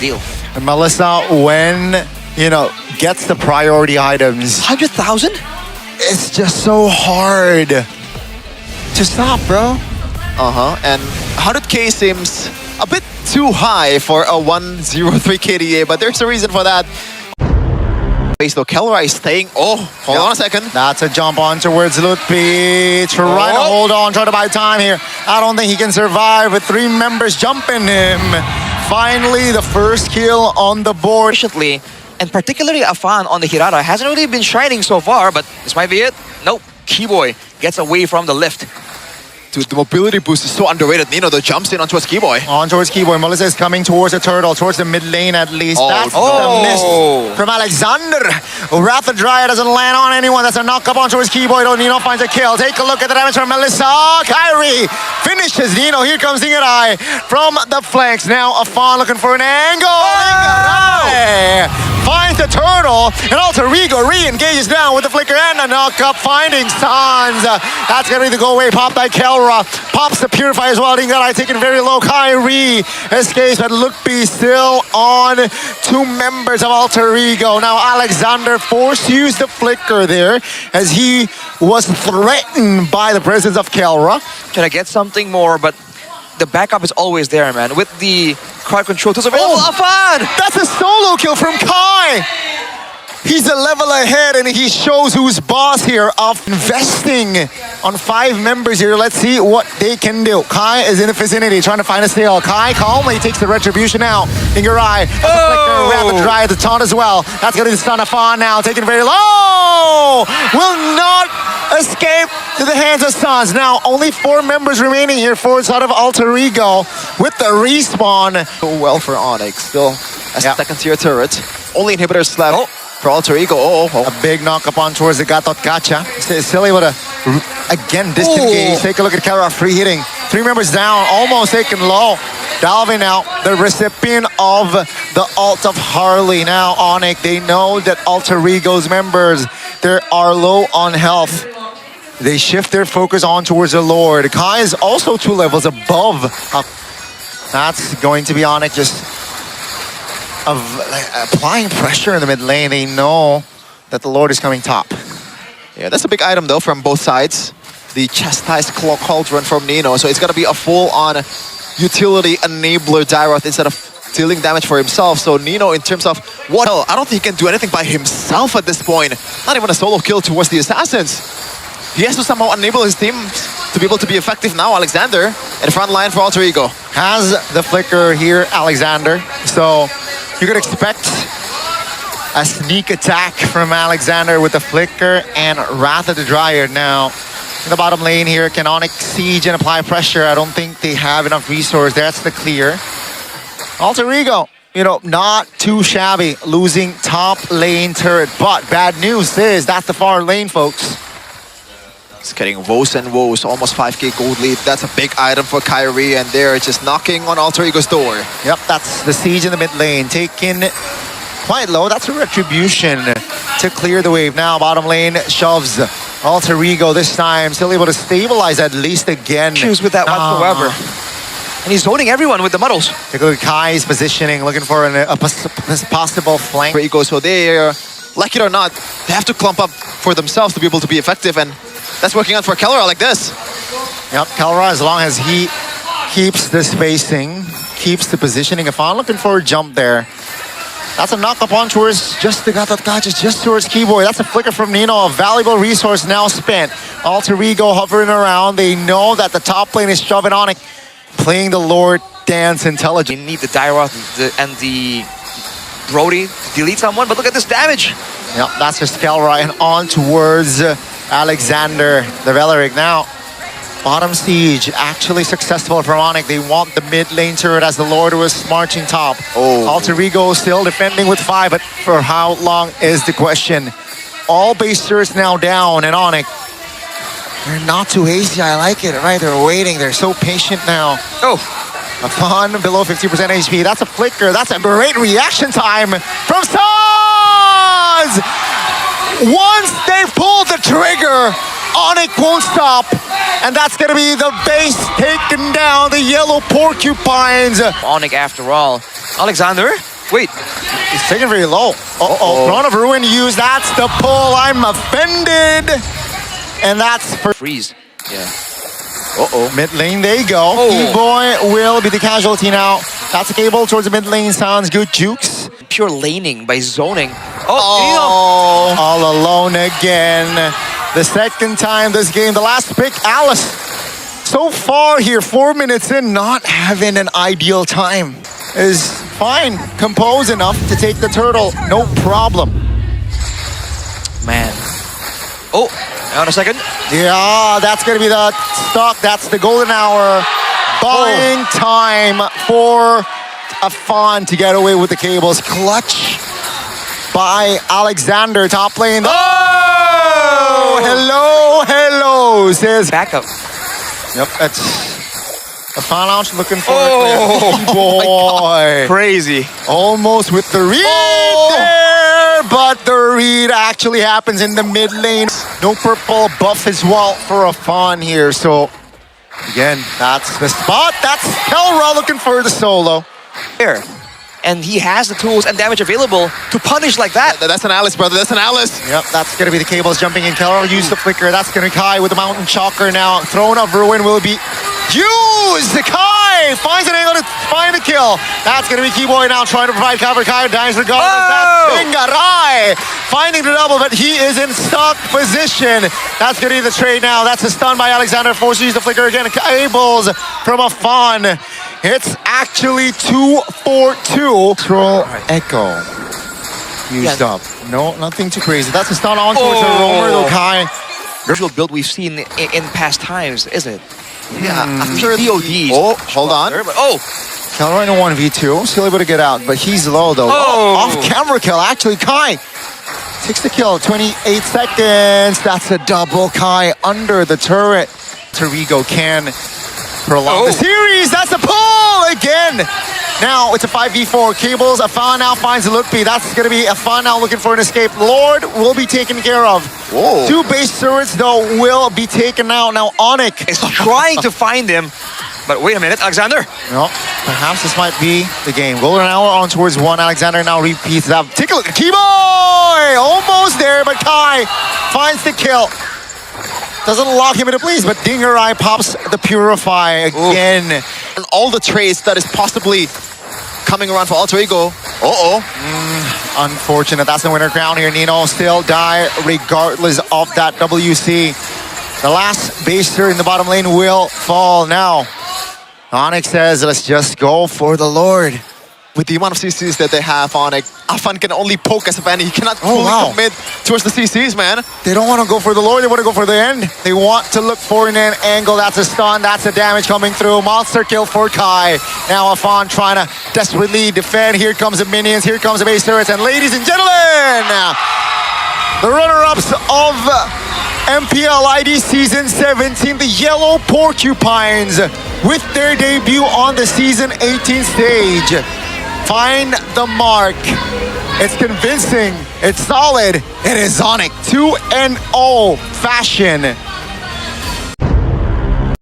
deal. And Melissa, when, gets the priority items, 100,000? it's just so hard to stop, bro. And 100k seems a bit too high for a 103 KDA, but there's a reason for that. Though KAIRI is staying. Hold on a second. That's a jump on towards Lutpi. Trying to hold on, try to buy time here. I don't think he can survive with 3 members jumping him. Finally, the first kill on the board. Efficiently, and particularly Afan on the Hirara hasn't really been shining so far, but this might be it. Nope. Keyboy gets away from the lift. Dude, the mobility boost is so underrated. Nino, the jumps in onto a Keyboy. On towards Keyboy. Melissa is coming towards the turtle, towards the mid lane at least. That's the miss from Alexander. Wrath of Dryad doesn't land on anyone. That's a knock up on towards Keyboy. Nino finds a kill. Take a look at the damage from Melissa. KAIRI finishes Nino. Here comes Ingarai from the flanks. Now Afan looking for an angle. Ingarai finds the turtle. And Alterigo re-engages down with the flicker and a knock up, finding Sans. That's going to be the go away. Pop by KAIRI. Pops the Purify as well. Ingarai taken very low. KAIRI escapes, but Lutpi still on 2 members of Alterigo. Now Alexander forced to use the flicker there as he was threatened by the presence of KAIRI. Trying to get something more, but the backup is always there, man. With the crowd control tools available. Afan! That's a solo kill from Kai! He's a level ahead and he shows who's boss here of investing on 5 members here. Let's see what they can do. Kai is in the vicinity trying to find a steal. Kai calmly takes the retribution out. Ingarai has a flicker, rapid dry at the taunt as well. That's going to stun Afan now, taken very low. Will not escape to the hands of Sans. Now only 4 members remaining here for out of Alterigo with the respawn. So well for ONIC. Still a second tier turret. Only inhibitors left. For Alterigo, a big knock up on towards the Gatot Gacha. Silly with a, again, disengage. Take a look at KAIRI free hitting. 3 members down, almost taken low. Dalvin out, the recipient of the ult of Harley. Now ONIC, they know that Alterigo's members, they are low on health. They shift their focus on towards the Lord. Kai is also 2 levels above. That's going to be ONIC just of applying pressure in the mid lane. They know that the Lord is coming top. Yeah, that's a big item though from both sides. The chastised claw cauldron from Nino. So it's gonna be a full-on utility enabler Dairoth instead of dealing damage for himself. So Nino, in terms of what, I don't think he can do anything by himself at this point. Not even a solo kill towards the assassins. He has to somehow enable his team to be able to be effective now. Alexander in front line for Alterigo. Has the flicker here, Alexander. So you could expect a sneak attack from Alexander with the flicker and Wrath of the Dryad. Now, in the bottom lane here, can ONIC siege and apply pressure? I don't think they have enough resource. That's the clear. Alterigo, not too shabby, losing top lane turret. But bad news is that's the far lane, folks. It's getting woes and woes, almost 5k gold lead. That's a big item for KAIRI, and they're just knocking on Alterigo's door. Yep, that's the siege in the mid lane. Taken quite low. That's a retribution to clear the wave. Now bottom lane shoves Alterigo this time. Still able to stabilize at least again. Issues with that whatsoever. And he's zoning everyone with the muddles. Take a look at Kai's positioning, looking for a possible flank. So they, like it or not, they have to clump up for themselves to be able to be effective, and that's working out for KAIRI like this. Yep, KAIRI, as long as he keeps the spacing, keeps the positioning. If I'm looking for a jump there, that's a knock up on towards just the Gatot Gacha, just towards Keyboy. That's a flicker from Nino, a valuable resource now spent. Alterigo hovering around. They know that the top lane is shoving ONIC, playing the Lord dance intelligent. You need the Dairoth and the Brody to delete someone, but look at this damage. Yep, that's just KAIRI, and on towards Alexander, the Valeric. Now, bottom siege actually successful from ONIC. They want the mid lane turret as the Lord was marching top. Alterigo still defending with 5, but for how long is the question? All base turrets now down, and ONIC, they're not too hasty. I like it, right? They're waiting. They're so patient now. Afan below 50% HP. That's a flicker. That's a great reaction time from Sans! Once they pull the trigger, ONIC won't stop. And that's going to be the base taken down, the yellow porcupines. ONIC after all. Alexander Wait. He's taken very low. Throne of Ruin used. That's the pull. I'm offended. And that's for Freeze. Yeah. mid lane. They go. Keyboy will be the casualty now. That's a cable towards the mid lane. Sounds good. Jukes. Pure laning by zoning. All alone again. The second time this game. The last pick, Alice. So far here, 4 minutes in, not having an ideal time. Is fine. Composed enough to take the turtle. No problem. Man. Oh, hang on a second. Yeah, that's going to be the stock. That's the golden hour. Buying time for Afan to get away with the cables. Clutch by Alexander. Top lane. Hello, says. Backup. Yep, that's Afan out looking for it. Boy. Crazy. Almost with the read there, but the read actually happens in the mid lane. No purple buff as well for Afan here, so again, that's the spot. That's Kelra looking for the solo. Here. And he has the tools and damage available to punish like that. That's an Alice, brother. That's an Alice. Yep, that's going to be the cables jumping in. Kelra use the flicker. That's going to be Kai with the Mountain Chalker now. Throne of Ruin will be used. Kai finds an angle to find the kill. That's going to be Keyboy now trying to provide cover. Kai dies regardless. That's Bingarai finding the double, but he is in stock position. That's going to be the trade now. That's a stun by Alexander. Forces to use the flicker again. Cables from Afan. It's actually 2-4-2. Troll Echo used up. No, nothing too crazy. That's a stun on towards the roamer though, Kai. Usual build we've seen in past times, is it? Yeah, After DODs. Oh, hold on. Kelra in a 1v2. Still able to get out, but he's low though. Off-camera kill, actually. Kai takes the kill. 28 seconds. That's a double. Kai under the turret. Torigo can prolong the series. That's a pull again. Now it's a 5v4. Cables. Afan now finds the Lutpi. That's going to be Afan now looking for an escape. Lord will be taken care of. Whoa. 2 base turrets though will be taken out. Now ONIC is trying to find him. But wait a minute, Alexander. No, perhaps this might be the game. Golden hour on towards 1. Alexander now repeats that. Take a look at Keyboy. Almost there, but Kai finds the kill. Doesn't lock him into place, but Dingerai pops the Purify again. And all the trades that is possibly coming around for Alter Ego. Unfortunate. That's the winner crown here. Nino still die regardless of that WC. The last baser in the bottom lane will fall now. ONIC says, let's just go for the Lord. With the amount of CCs that they have on it, Afan can only poke as a fan. He cannot fully commit towards the CCs, man. They don't want to go for the Lord. They want to go for the end. They want to look for an angle. That's a stun. That's a damage coming through. Monster kill for Kai. Now Afan trying to desperately defend. Here comes the minions. Here comes the base turrets. And ladies and gentlemen, the runner-ups of MPL ID Season 17, the Yellow Porcupines, with their debut on the Season 18 stage. Find the mark. It's convincing. It's solid. It is ONIC 2-0 fashion.